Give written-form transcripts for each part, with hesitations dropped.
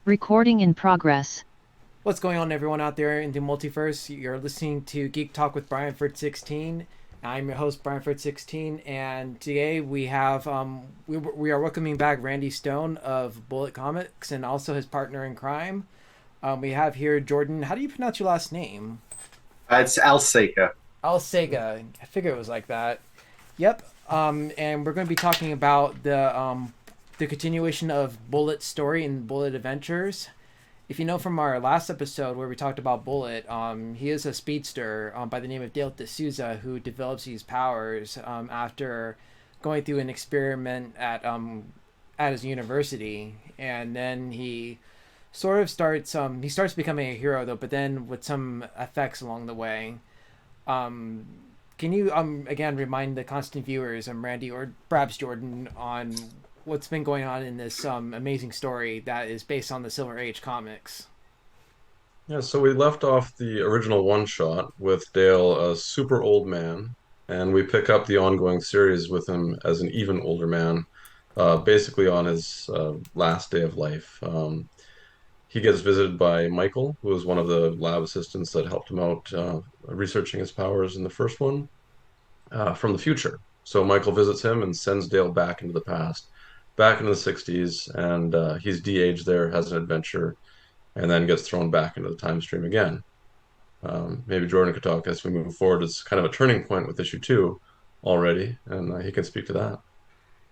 Recording in progress. What's going on, everyone out there in the multiverse? You're listening to Geek Talk with Brianford16. I'm your host, Brianford16, and today we are welcoming back Randy Stone of Bullet Comics and also his partner in crime. We have here Jordan. How do you pronounce your last name? It's Alsaqa. Alsaqa. I figure it was like that. Yep. And we're going to be talking about the continuation of Bullet's story in Bullet Adventures. If you know from our last episode where we talked about Bullet, he is a speedster by the name of Dale D'Souza who develops these powers after going through an experiment at his university, and then he sort of starts becoming a hero though, but then with some effects along the way. Um, can you again remind the constant viewers, Randy or perhaps Jordan, on what's been going on in this amazing story that is based on the Silver Age comics? Yeah, so we left off the original one shot with Dale, a super old man, and we pick up the ongoing series with him as an even older man, basically on his last day of life. He gets visited by Michael, who was one of the lab assistants that helped him out researching his powers in the first one, from the future. So Michael visits him and sends Dale back into the past, back into the 60s, and he's de-aged there, has an adventure, and then gets thrown back into the time stream again. Maybe Jordan could talk as we move forward. It's kind of a turning point with issue two already, and he can speak to that.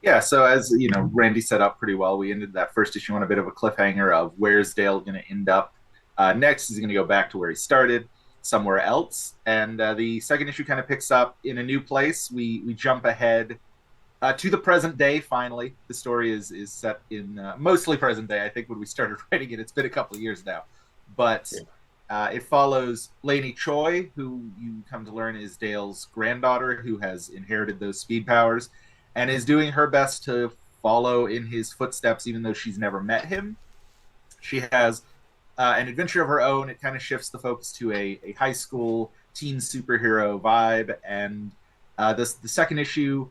Yeah, so as you know, Randy set up pretty well. We ended that first issue on a bit of a cliffhanger of where's Dale going to end up. Next, he's going to go back to where he started, somewhere else. And the second issue kind of picks up in a new place. We jump ahead to the present day, finally. The story is set in mostly present day. I think when we started writing it, it's been a couple of years now. But it follows Lainey Choi, who you come to learn is Dale's granddaughter, who has inherited those speed powers and is doing her best to follow in his footsteps, even though she's never met him. She has an adventure of her own. It kind of shifts the focus to a high school teen superhero vibe. And the second issue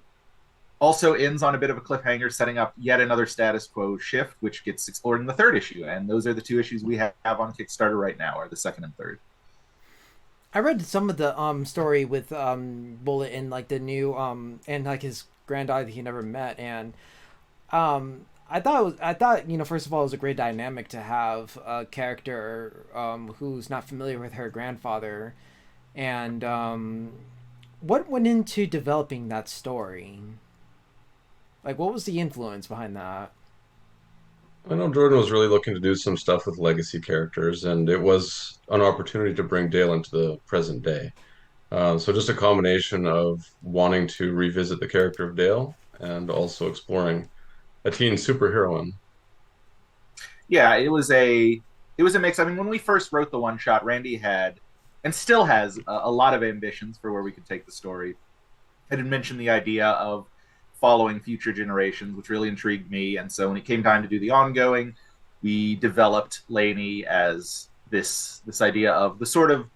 also ends on a bit of a cliffhanger, setting up yet another status quo shift, which gets explored in the third issue. And those are the two issues we have on Kickstarter right now, are the second and third. I read some of the story with Bullet and like the new and like his granddaughter that he never met, and I thought first of all it was a great dynamic to have a character who's not familiar with her grandfather, and what went into developing that story? Like, what was the influence behind that? I know Jordan was really looking to do some stuff with legacy characters, and it was an opportunity to bring Dale into the present day. So just a combination of wanting to revisit the character of Dale and also exploring a teen superheroine. Yeah, it was a mix. I mean, when we first wrote the one shot, Randy had and still has a lot of ambitions for where we could take the story. I had mentioned the idea of following future generations, which really intrigued me. And so when it came time to do the ongoing, we developed Lainey as this idea of the sort of,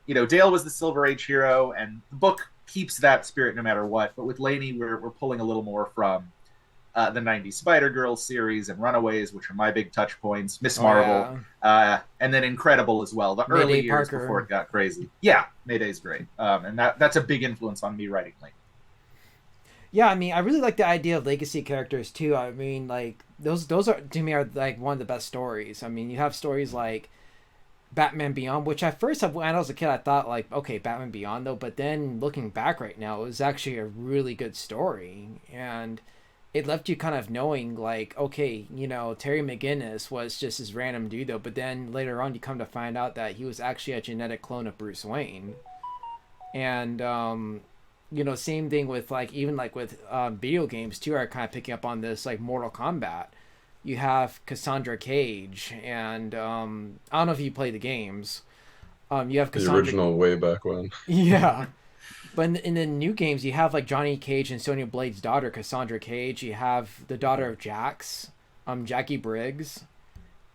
Dale was the Silver Age hero, and the book keeps that spirit no matter what. But with Lainey, we're pulling a little more from the 90s Spider-Girl series and Runaways, which are my big touch points, Miss Oh Marvel, yeah, and then Incredible as well, the early Mayday years Parker. before it got crazy. Yeah, Mayday's great. And that's a big influence on me writing Lainey. Yeah, I mean, I really like the idea of legacy characters too. I mean, like those are to me are like one of the best stories. I mean, you have stories like Batman Beyond, which at first when I was a kid I thought like, okay, Batman Beyond though, but then looking back right now, it was actually a really good story, and it left you kind of knowing like, okay, Terry McGinnis was just this random dude though, but then later on you come to find out that he was actually a genetic clone of Bruce Wayne, and same thing with like even like with video games too are kind of picking up on this, like Mortal Kombat. You have Cassandra Cage, and I don't know if you play the games. You have The Cassandra. original way back when. Yeah, but in the new games, you have like Johnny Cage and Sonya Blade's daughter, Cassandra Cage. You have the daughter of Jax, Jackie Briggs,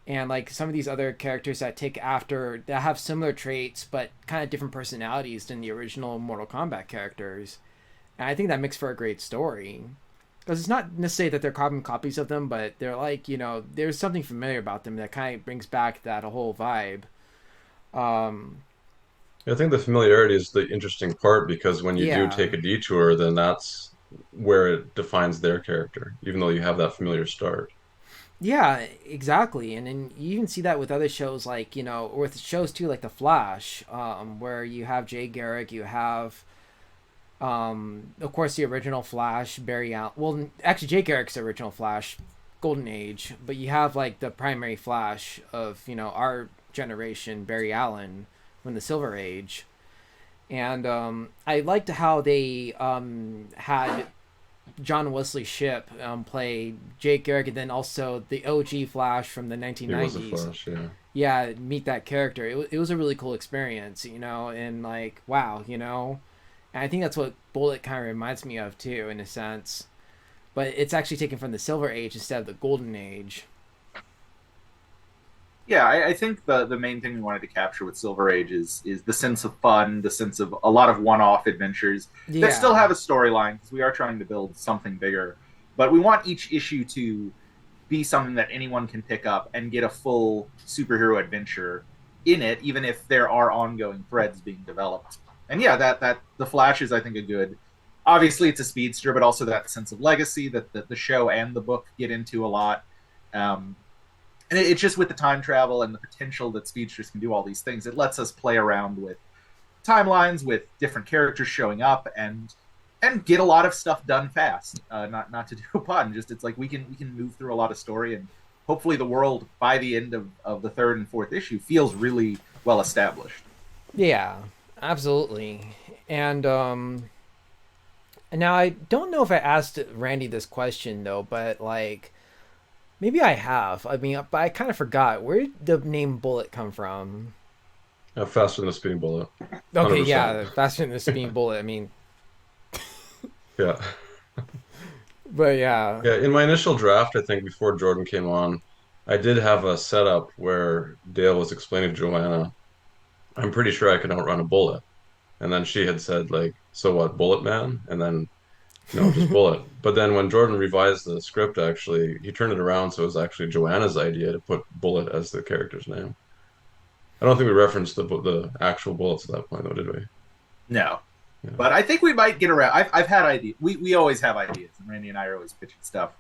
and like some of these other characters that have similar traits but kind of different personalities than the original Mortal Kombat characters. And I think that makes for a great story. because it's not necessarily that they're carbon copies of them, but they're like, there's something familiar about them that kind of brings back that whole vibe. Um, I think the familiarity is the interesting part because when you do yeah, take a detour, then that's where it defines their character, even though you have that familiar start. yeah, exactly. And then you even see that with other shows, like or with shows too, like The Flash, where you have Jay Garrick, you have, of course, the original Flash, Barry Allen. Well, actually, Jay Garrick's the original Flash, Golden Age, but you have like the primary Flash of our generation, Barry Allen, from the Silver Age. And I liked how they had John Wesley Shipp play Jake Garrick, and then also the OG Flash from the He was a 1990s. Flash, yeah. Yeah, meet that character. It was a really cool experience, and like, wow, And I think that's what Bullet kind of reminds me of too, in a sense. But it's actually taken from the Silver Age instead of the Golden Age. Yeah, I think the main thing we wanted to capture with Silver Age is the sense of fun, the sense of a lot of one-off adventures that Yeah. still have a storyline because we are trying to build something bigger. But we want each issue to be something that anyone can pick up and get a full superhero adventure in it, even if there are ongoing threads being developed. And yeah, that the Flash is, I think, a good. Obviously, it's a speedster, but also that sense of legacy that the show and the book get into a lot. And it's just with the time travel and the potential that speedsters can do all these things, it lets us play around with timelines, with different characters showing up, and get a lot of stuff done fast. Not to do a pun, just it's like we can move through a lot of story, and hopefully the world by the end of the third and fourth issue feels really well established. Yeah, absolutely. And now I don't know if I asked Randy this question though, but like maybe I have. I mean, but I kind of forgot. Where did the name Bullet come from? Faster than a speeding bullet. Okay, 100%. yeah, faster than the speeding bullet. I mean, Yeah. but yeah. Yeah, in my initial draft, I think before Jordan came on, I did have a setup where Dale was explaining to Joanna, I'm pretty sure I can outrun a bullet. And then she had said, like, so what, Bullet Man? And then, no, just Bullet. But then when Jordan revised the script, actually, he turned it around, so it was actually Joanna's idea to put Bullet as the character's name. I don't think we referenced the actual bullets at that point, though, did we? No, Yeah. but I think we might get around. I've had ideas. We always have ideas, and Randy and I are always pitching stuff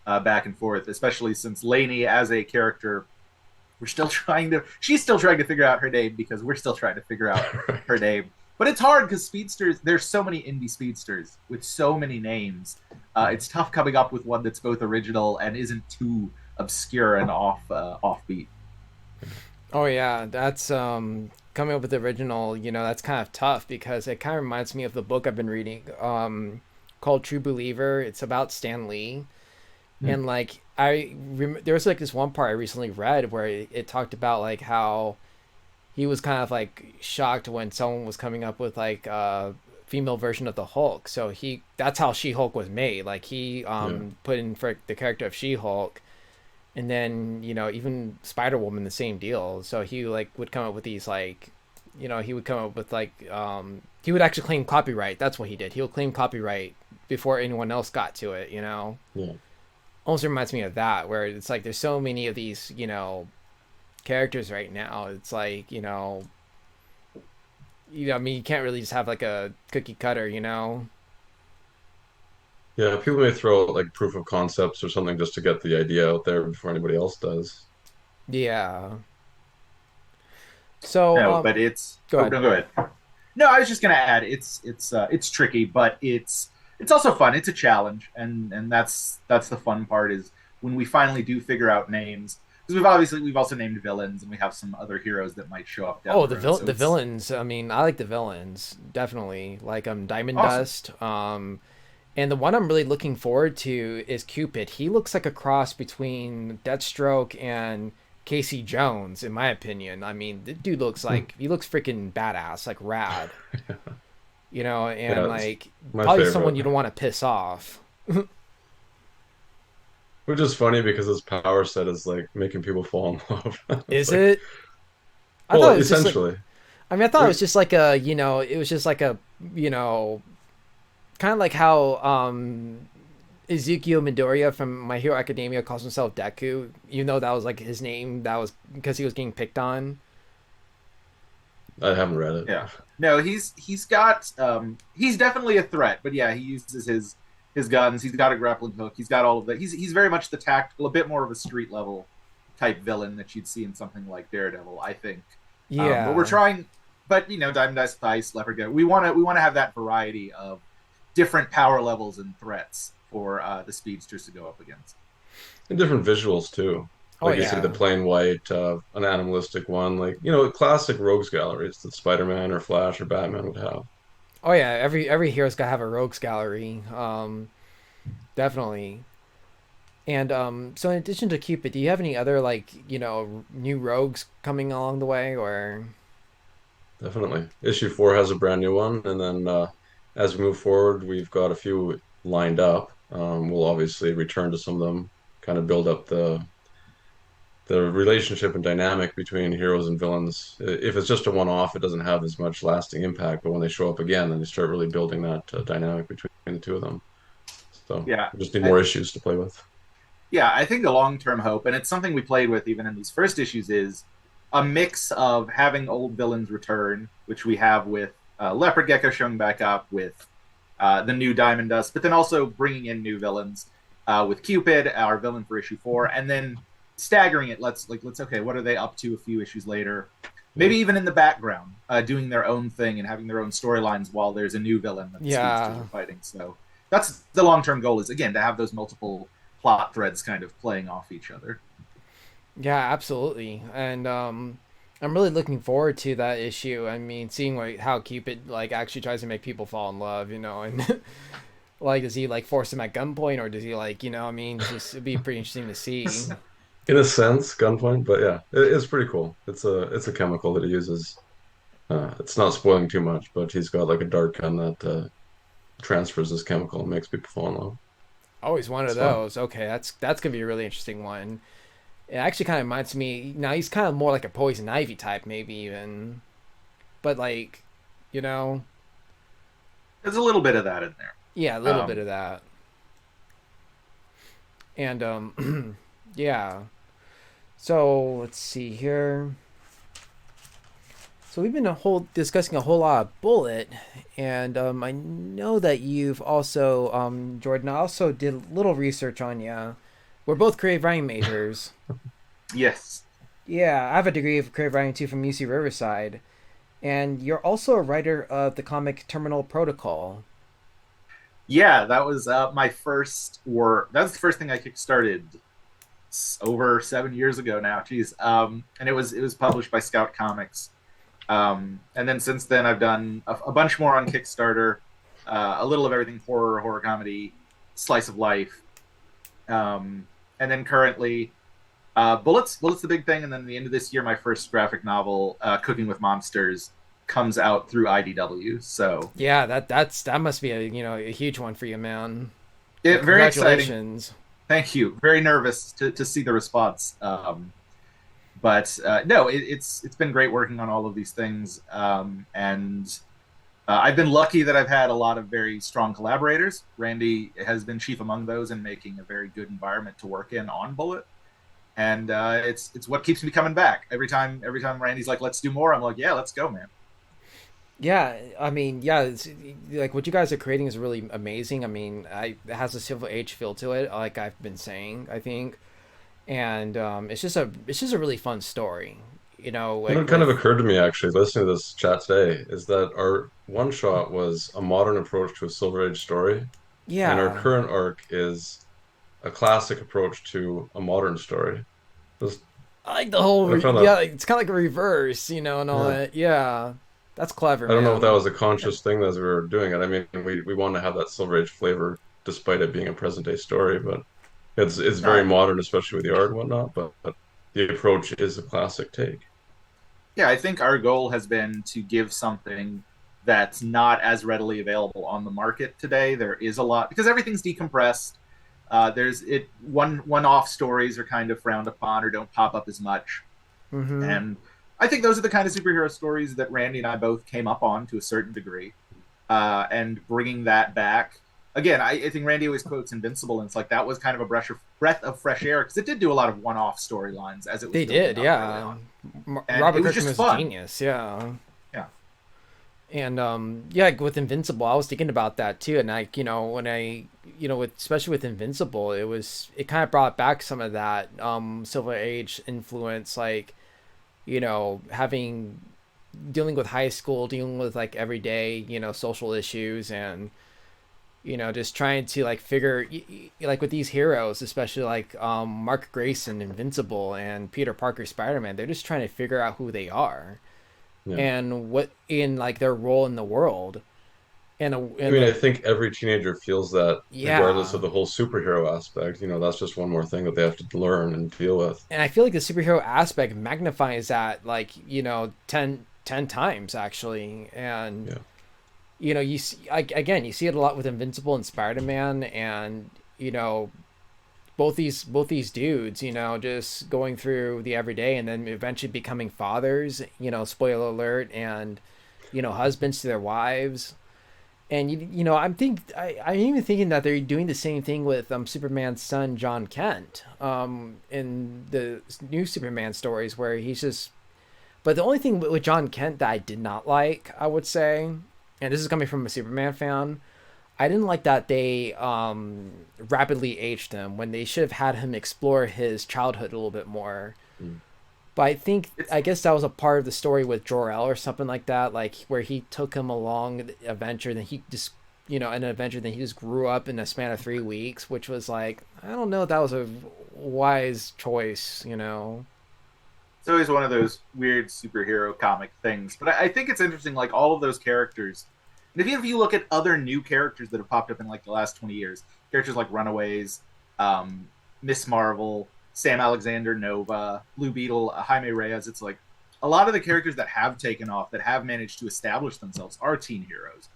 back and forth, especially since Lainey as a character, she's still trying to figure out her name because we're still trying to figure out her name. But it's hard because speedsters, there's so many indie speedsters with so many names. It's tough coming up with one that's both original and isn't too obscure and offbeat. Oh yeah, that's coming up with the original. That's kind of tough because it kind of reminds me of the book I've been reading, called True Believer. It's about Stan Lee, and like there was like this one part I recently read where it talked about like how he was kind of like shocked when someone was coming up with like a female version of the Hulk. So that's how She-Hulk was made. Like he put in for the character of She-Hulk. And then, even Spider-Woman, the same deal. So he like would come up with these like, he would come up with like, he would actually claim copyright. That's what he did. He'll claim copyright before anyone else got to it, Yeah. Almost reminds me of that, where it's like there's so many of these, characters right now. It's like, I mean, you can't really just have like a cookie cutter, Yeah, people may throw out like proof of concepts or something just to get the idea out there before anybody else does. Yeah. So, No, but it's go ahead. No, go ahead. No, I was just gonna add it's tricky, but it's also fun. It's a challenge, and that's the fun part is when we finally do figure out names. Because we've also named villains, and we have some other heroes that might show up down Oh, the road. So the villains. I mean, I like the villains definitely. Like Diamond Awesome. Dust. And the one I'm really looking forward to is Cupid. He looks like a cross between Deathstroke and Casey Jones, in my opinion. I mean, the dude looks like he looks freaking badass, like rad. And Yeah, like my probably favorite. someone you don't want to piss off. Which is funny because his power set is like making people fall in love. It's Is like, it? I well, thought it was just like. essentially. I mean, I thought it was just like a, it was just like a, kind of like how Ezekiel Midoriya from My Hero Academia calls himself Deku, even though that was like his name. That was because he was getting picked on. I haven't read it. Yeah. No, he's got he's definitely a threat, but yeah, he uses his guns. He's got a grappling hook. He's got all of that. He's very much the tactical, a bit more of a street level type villain that you'd see in something like Daredevil, I think. Yeah, But we're trying. But you know, Diamond Dice Ice, Leopard Gecko. We want to have that variety of different power levels and threats for the speedsters to go up against. And different visuals too. Oh Like you said, yeah. the plain white, an animalistic one, like classic rogues galleries that Spider-Man or Flash or Batman would have. Oh yeah. Every hero's gotta have a rogues gallery. Definitely. And so in addition to Cupid, do you have any other like new rogues coming along the way, or? Definitely. Issue 4 has a brand new one, and then as we move forward, we've got a few lined up. We'll obviously return to some of them, kind of build up the relationship and dynamic between heroes and villains. If it's just a one-off, it doesn't have as much lasting impact, but when they show up again, then you start really building that dynamic between the two of them. So Yeah, we just need I, more issues to play with. yeah. I think the long term hope, and it's something we played with even in these first issues, is a mix of having old villains return, which we have with Leopard Gecko showing back up with the new Diamond Dust, but then also bringing in new villains with Cupid, our villain for issue 4, and then staggering it. Let's okay, what are they up to a few issues later? Maybe even in the background, doing their own thing and having their own storylines while there's a new villain that the speedsters are fighting. So that's the long term goal, is again to have those multiple plot threads kind of playing off each other. Yeah, absolutely. And I'm really looking forward to that issue. I mean, seeing like how Cupid like actually tries to make people fall in love, and like does he like force them at gunpoint, or does he like, I mean, just it'd be pretty interesting to see. In a sense, gunpoint, but yeah, it's pretty cool. It's a chemical that he uses. It's not spoiling too much, but he's got like a dart gun that transfers this chemical and makes people fall in love. Always one of It's fun. those. Okay, that's gonna be a really interesting one. It actually kind of reminds me. Now he's kind of more like a poison ivy type, maybe even, but like, you know, There's a little bit of that in there. yeah, a little bit of that. And yeah. So let's see here. So we've been discussing a whole lot of Bullet, and I know that you've also, Jordan, I also did a little research on you. We're both creative writing majors. Yes. Yeah, I have a degree of creative writing too from UC Riverside, and you're also a writer of the comic Terminal Protocol. Yeah, that was my first work. That was the first thing I kickstarted over 7 years ago now. Jeez. And it was published by Scout Comics. And then since then, I've done a bunch more on Kickstarter, a little of everything, horror comedy, slice of life. And then currently, Bullet's the big thing. And then at the end of this year, my first graphic novel, Cooking with Monsters, comes out through IDW. So Yeah, that must be a huge one for you, man. very exciting. Congratulations. Thank you. Very nervous to see the response. But no, it's been great working on all of these things. And I've been lucky that I've had a lot of very strong collaborators. Randy has been chief among those in making a very good environment to work in on Bullet. And it's what keeps me coming back. Every time Randy's like, let's do more, I'm like, yeah, let's go, man. Yeah, I mean, yeah, it's, like what you guys are creating is really amazing. I mean, it has a Silver Age feel to it, like I've been saying, I think, and it's just a really fun story. Like It kind of occurred to me actually, listening to this chat today, is that our one shot was a modern approach to a Silver Age story, and our yeah, current arc is a classic approach to a modern story. Just, I like the whole I found that, yeah, it's kind of like a reverse, and all yeah. that. Yeah, that's clever, I don't know if that man. was a conscious thing as we were doing it. I mean, we want to have that Silver Age flavor despite it being a present day story, but it's very No, modern, especially with the art and whatnot. But the approach is a classic take. yeah, I think our goal has been to give something that's not as readily available on the market today. There is a lot because everything's decompressed. There's it one-off stories are kind of frowned upon or don't pop up as much. Mm-hmm. And I think those are the kind of superhero stories that Randy and I both came up on to a certain degree. And bringing that back again, I think Randy always quotes Invincible, and it's like that was kind of a breath of fresh air because it did do a lot of one-off storylines as it was They building did, up early yeah. on, and Robert it was Kirkman just was a fun. genius, yeah. Yeah. And yeah, like with Invincible, I was thinking about that too. And like, when with especially with Invincible, it kind of brought back some of that Silver Age influence, like, having dealing with high school, dealing with like everyday, social issues, and just trying to like figure like with these heroes, especially like Mark Grayson Invincible and Peter Parker Spider-Man, they're just trying to figure out who they are Yeah. and what in like their role in the world. and I and mean, I the think every teenager feels that regardless Yeah, of the whole superhero aspect, that's just one more thing that they have to learn and deal with. and I feel like the superhero aspect magnifies that like 10 times actually. And Yeah. you see, like, again, you see it a lot with Invincible and Spider-Man, and both these dudes, just going through the everyday and then eventually becoming fathers, spoiler alert, and husbands to their wives. And I'm even thinking that they're doing the same thing with Superman's son John Kent in the new Superman stories, where he's just. But the only thing with John Kent that I did not like, I would say, and this is coming from a Superman fan, I didn't like that they rapidly aged him when they should have had him explore his childhood a little bit more. Mm. But It's I guess that was a part of the story with Jor-El or something like that, like where he took him along the adventure, then he just, an adventure, then he just grew up in a span of 3 weeks, which was like, I don't know if that was a wise choice. it's always one of those weird superhero comic things. But I think it's interesting, like all of those characters. And if you look at other new characters that have popped up in like the last 20 years, characters like Runaways, Miss Marvel, Sam Alexander, Nova, Blue Beetle, Jaime Reyes, it's like a lot of the characters that have taken off, that have managed to establish themselves, are teen heroes.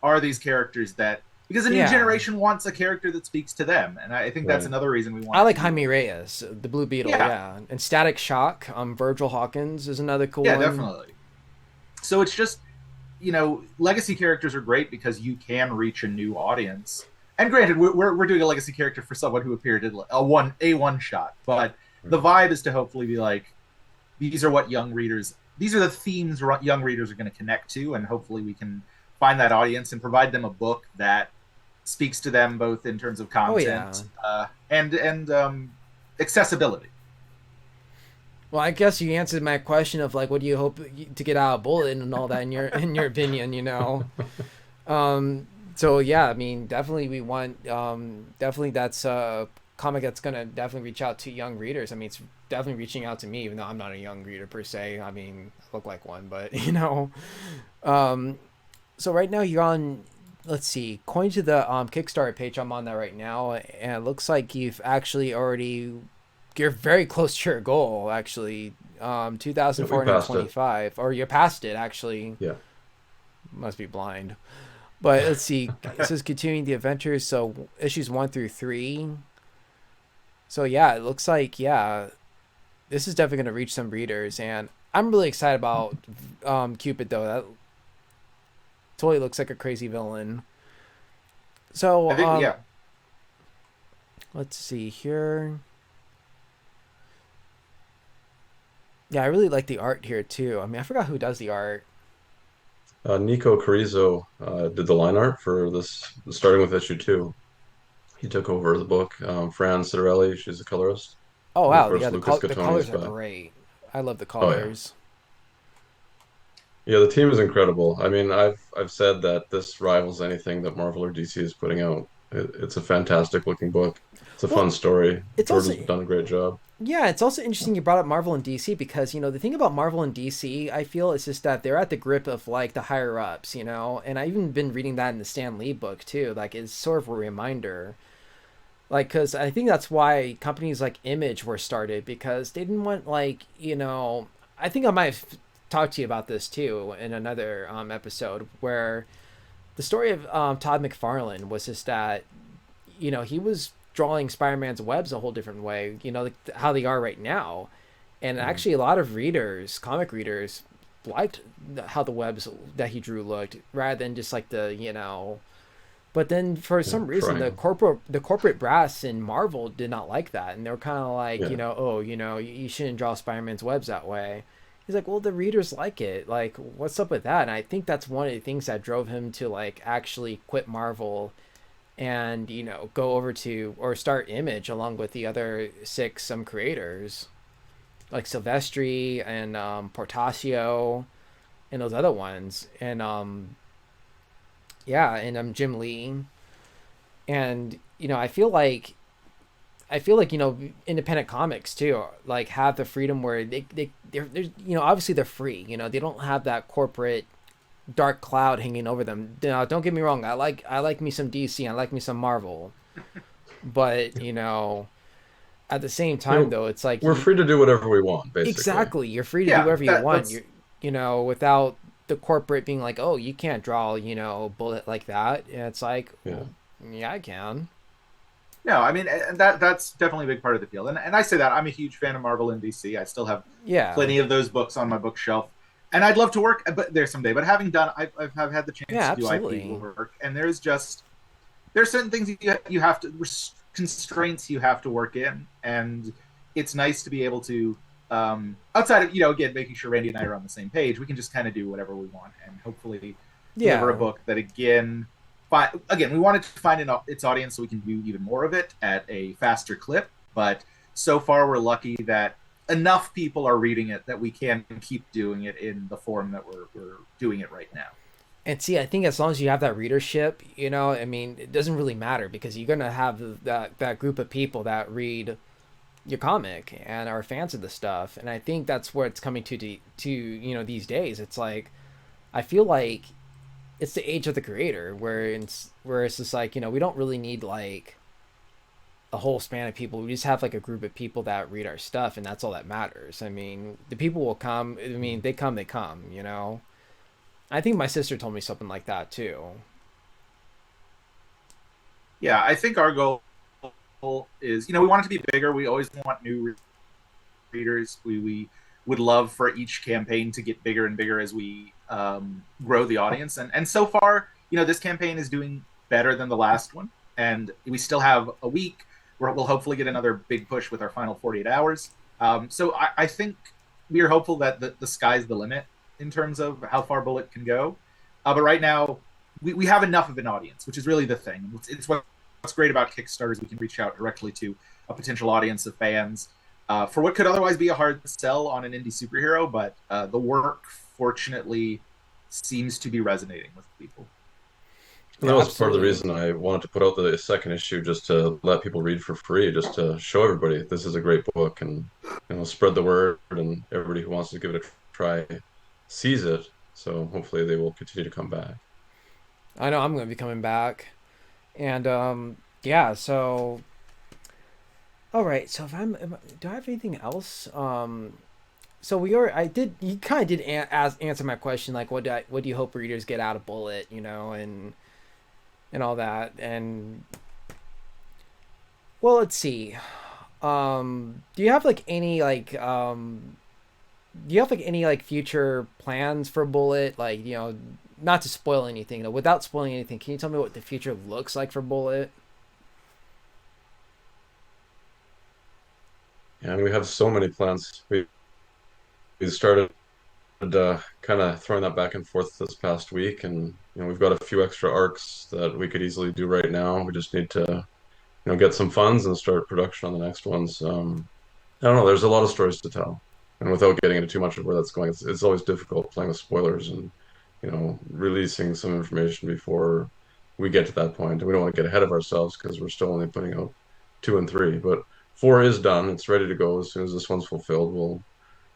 Are these characters that, because a new Yeah. generation wants a character that speaks to them, and I think that's Right. another reason we want. I like Jaime Reyes, the Blue Beetle, Yeah. yeah. And Static Shock, Virgil Hawkins is another cool Yeah, one. definitely. So it's just, legacy characters are great because you can reach a new audience. And granted, we're doing a legacy character for someone who appeared in a one shot, but the vibe is to hopefully be like, these are the themes young readers are going to connect to, and hopefully we can find that audience and provide them a book that speaks to them both in terms of content and accessibility. Well, I guess you answered my question of like, what do you hope to get out of Bullet and all that in your opinion. So yeah, I mean, definitely we want definitely that's a comic that's gonna definitely reach out to young readers. I mean, it's definitely reaching out to me, even though I'm not a young reader per se. I mean, I look like one, but So right now you're on. Let's see. According to the Kickstarter page, I'm on that right now, and it looks like you've actually already. You're very close to your goal, actually. Yeah, we passed it. 2,425, or you're past it actually. Yeah. Must be blind. But let's see. It says continuing the adventures, so issues 1 through 3. So yeah, it looks like this is definitely gonna reach some readers, and I'm really excited about Cupid though. That totally looks like a crazy villain. So I think, yeah. let's see here. Yeah, I really like the art here too. I mean, I forgot who does the art. Nico Carrizo did the line art for this, starting with issue 2. He took over the book. Fran Citarelli, she's a colorist. Oh And of wow, course, yeah, Lucas the Gattoni is colors are back. great. I love the Oh, yeah. colors. Yeah, the team is incredible. I mean, I've said that this rivals anything that Marvel or DC is putting out. It's a fantastic looking book. It's a Well, fun story. it's also Jordan's done a great job. yeah, it's also interesting you brought up Marvel and DC, because the thing about Marvel and DC, I feel, is just that they're at the grip of like the higher ups, and I even been reading that in the Stan Lee book too. Like, it's sort of a reminder, like, because I think that's why companies like Image were started, because they didn't want like I think I might have talked to you about this too in another episode, where the story of Todd McFarlane was just that he was drawing Spider-Man's webs a whole different way, like how they are right now. And Mhm. actually a lot of readers, comic readers, liked how the webs that he drew looked, rather than just like the But then for Yeah, some reason trying. the corporate brass in Marvel did not like that, and they were kind of like, Yeah. oh, you shouldn't draw Spider-Man's webs that way. He's like, well, the readers like it. Like, what's up with that? And I think that's one of the things that drove him to like actually quit Marvel and go over to or start Image along with the other six creators like Silvestri and Portacio and those other ones, and yeah, and Jim Lee. And I feel like independent comics too like have the freedom where they're obviously they're free. They don't have that corporate dark cloud hanging over them. Now, don't get me wrong, I like me some DC, I like me some Marvel, but at the same You time know, though, it's like we're free to do whatever we want, basically. exactly, you're free to do Yeah, whatever you want. that's Without the corporate being like, oh, you can't draw Bullet like that. And it's like, Yeah. well, yeah, I can. no. I mean, and that's definitely a big part of the field. And I say that I'm a huge fan of Marvel and DC. I still have Yeah, plenty of those books on my bookshelf, and I'd love to work but there someday. But having done, I've had the chance yeah, to do IP absolutely. work, and there's certain things you have to constraints you have to work in, and it's nice to be able to outside of again making sure Randy and I are on the same page. We can just kind of do whatever we want, and hopefully deliver a Yeah. book that again we wanted to find its audience so we can do even more of it at a faster clip. But so far we're lucky that enough people are reading it that we can keep doing it in the form that we're doing it right now. And see, I think as long as you have that readership, I mean, it doesn't really matter because you're gonna have that group of people that read your comic and are fans of the stuff. And I think that's where it's coming to these days. It's like I feel like it's the age of the creator where it's just like we don't really need like a whole span of people. We just have like a group of people that read our stuff, and that's all that matters. I mean, the people will come. I mean, they come. I think my sister told me something like that too. Yeah, I think our goal is we want it to be bigger. We always want new readers. We would love for each campaign to get bigger and bigger as we grow the audience. And so far, this campaign is doing better than the last one. And we still have a week where we'll hopefully get another big push with our final 48 hours. So I think we are hopeful that the sky's the limit in terms of how far Bullet can go. But right now, we have enough of an audience, which is really the thing. It's what's great about Kickstarters. We can reach out directly to a potential audience of fans for what could otherwise be a hard sell on an indie superhero. But the work, fortunately, seems to be resonating with people. And Yeah, that was part of the absolutely. reason I wanted to put out the second issue, just to let people read for free, just to show everybody this is a great book, and spread the word, and everybody who wants to give it a try sees it. So hopefully they will continue to come back. I know I'm gonna be coming back, and yeah. So all right. So if do I have anything else? So I did. You kind of did answer my question, like what do you hope readers get out of Bullet, and all that, and well, let's see. Do you have like any like do you have like any like future plans for Bullet? Like not to spoil anything, without spoiling anything, can you tell me what the future looks like for Bullet? And we have so many plans. We started kind of throwing that back and forth this past week, and we've got a few extra arcs that we could easily do right now. We just need to get some funds and start production on the next ones. I don't know. There's a lot of stories to tell, and without getting into too much of where that's going, it's always difficult playing with spoilers and releasing some information before we get to that point. And we don't want to get ahead of ourselves because we're still only putting out 2 and 3. But 4 is done. It's ready to go. As soon as this one's fulfilled, we'll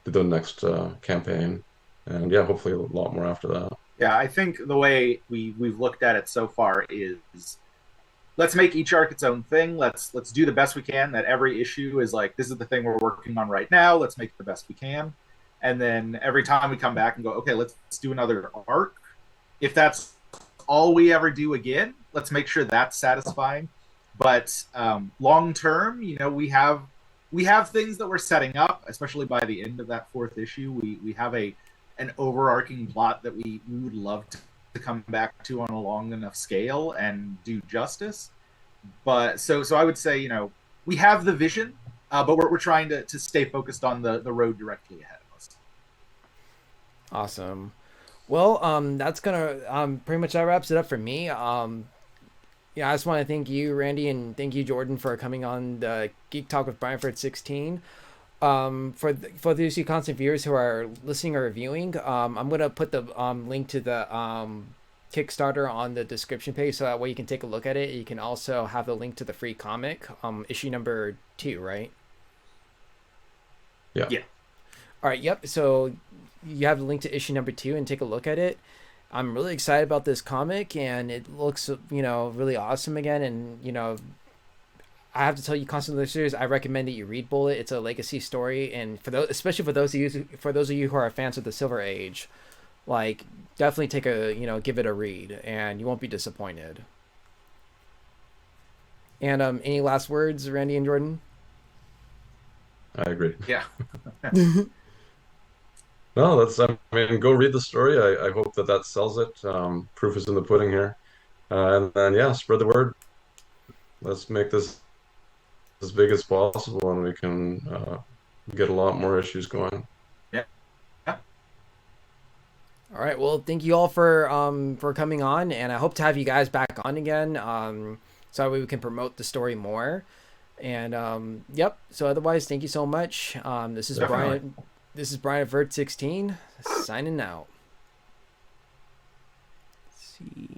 do the next campaign, and yeah, hopefully a lot more after that. Yeah, I think the way we've looked at it so far is let's make each arc its own thing. Let's do the best we can. That every issue is like, this is the thing we're working on right now. Let's make it the best we can. And then every time we come back and go, okay, let's do another arc. If that's all we ever do again, let's make sure that's satisfying. But long term, we have things that we're setting up, especially by the end of that 4th issue. We have an overarching plot that we would love to come back to on a long enough scale and do justice. But so I would say, we have the vision, but we're trying to stay focused on the road directly ahead of us. Awesome. Well, that's gonna pretty much that wraps it up for me. Yeah, I just want to thank you, Randy, and thank you, Jordan, for coming on the Geek Talk with Brian for 16. For those you constant viewers who are listening or reviewing, I'm gonna put the link to the Kickstarter on the description page, so that way you can take a look at it. You can also have the link to the free comic, issue number 2, right? Yeah. All right. Yep. So you have the link to issue number 2 and take a look at it. I'm really excited about this comic, and it looks, really awesome again. And, I have to tell you, constant listeners, I recommend that you read Bullet. It's a legacy story. And especially for those of you who are fans of the Silver Age, like, definitely give it a read, and you won't be disappointed. And, any last words, Randy and Jordan? I agree. Yeah. No, go read the story. I hope that sells it. Proof is in the pudding here. And then, yeah, spread the word. Let's make this as big as possible, and we can get a lot more issues going. Yeah. All right. Well, thank you all for coming on, and I hope to have you guys back on again. So that way we can promote the story more. And yep. So otherwise, thank you so much. This is Definitely. Brian. This is Brian of Vert 16 signing out. Let's see.